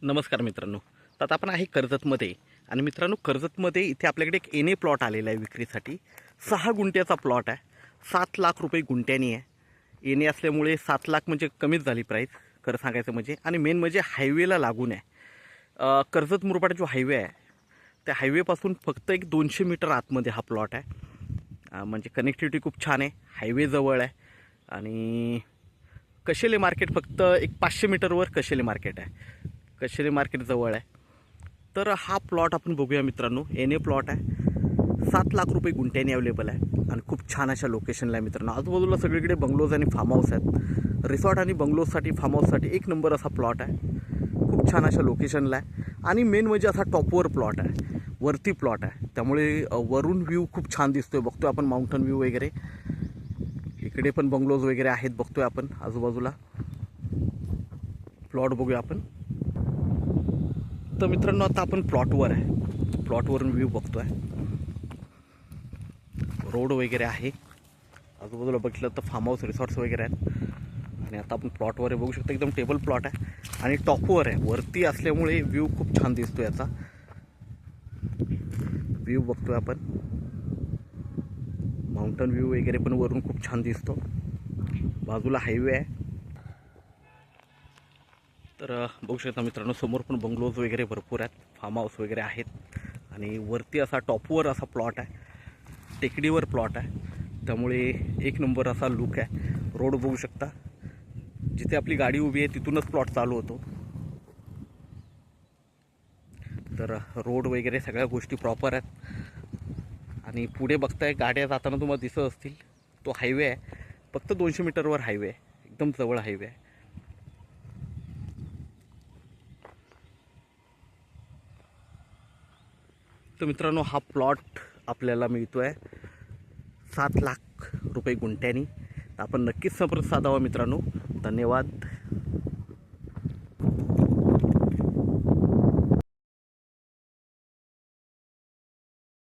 नमस्कार मित्रांनो. तर आता आपण आहे कर्जतमध्ये आणि मित्रांनो कर्जतमध्ये इथे आपल्याकडे एक एने प्लॉट आलेला आहे विक्रीसाठी. 6 गुंठ्याचा प्लॉट आहे. 7 लाख रुपये गुंठ्यानी आहे. एने असल्यामुळे 7 लाख म्हणजे कमीच झाली प्राईस खरं सांगायचं म्हणजे. आणि मेन म्हणजे हायवेला लागून आहे. कर्जत मुरबाड जो हायवे आहे त्या हायवेपासून फक्त एक 200 मीटर आतमध्ये हा प्लॉट आहे. म्हणजे कनेक्टिव्हिटी खूप छान आहे. हायवे जवळ आहे आणि कशेले मार्केट फक्त एक 500 मीटरवर कशेले मार्केट आहे. कशेले मार्केट जवळ आहे. तर हा प्लॉट आपण बघूया मित्रांनो. एने प्लॉट आहे. 7 लाख रुपये गुंठ्याने अवेलेबल आहे आणि खूप छान अशा लोकेशनला आहे मित्रांनो. आजूबाजूला सगळीकडे बंगलोज आणि फार्म हाऊस आहेत. रिसॉर्ट आणि बंगलोजसाठी फार्म हाऊससाठी एक नंबर असा प्लॉट आहे. खूप छान अशा लोकेशनला आहे आणि मेन म्हणजे असा टॉपवर प्लॉट आहे. वरती प्लॉट आहे त्यामुळे वरून व्ह्यू खूप छान दिसतोय. बघतोय आपण माउंटन व्ह्यू वगैरे. इकडे पण बंगलोज वगैरे आहेत बघतोय आपण आजूबाजूला. प्लॉट बघूया आपण. तर मित्रांनो आता आपण प्लॉटवर आहे. प्लॉटवरून व्ह्यू बघतोय. रोड वगैरे आहे आजूबाजूला. बघितलं तर फार्म हाऊस रिसॉर्ट्स वगैरे आहेत. आणि आता आपण प्लॉटवर आहे बघू शकतो. एकदम टेबल प्लॉट आहे आणि टॉपवर आहे. वरती असल्यामुळे व्ह्यू खूप छान दिसतो. याचा व्ह्यू बघतोय आपण. माउंटन व्ह्यू वगैरे पण वरून खूप छान दिसतो. बाजूला हायवे आहे. तर बघू शकता मित्रांनो समोर पण बंगलोज वगैरे भरपूर आहेत. फार्म हाऊस वगैरे आहेत आणि वरती असा टॉपवर असा प्लॉट आहे. टेकडीवर प्लॉट आहे त्यामुळे एक नंबर असा लुक आहे. रोड बघू शकता. जिथे आपली गाडी उभी आहे तिथूनच प्लॉट चालू होतो. तर रोड वगैरे सगळ्या गोष्टी प्रॉपर आहेत. आणि पुढे बघताय गाड्या जाताना तुम्हाला दिसत असतील. तो हायवे आहे. फक्त 200 मीटरवर हायवे आहे. एकदम जवळ हायवे आहे. तर मित्रांनो हा प्लॉट आपल्याला मिळतो आहे 7 लाख रुपये गुंठ्यानी. आपण नक्कीच संपर्क साधावा मित्रांनो. धन्यवाद.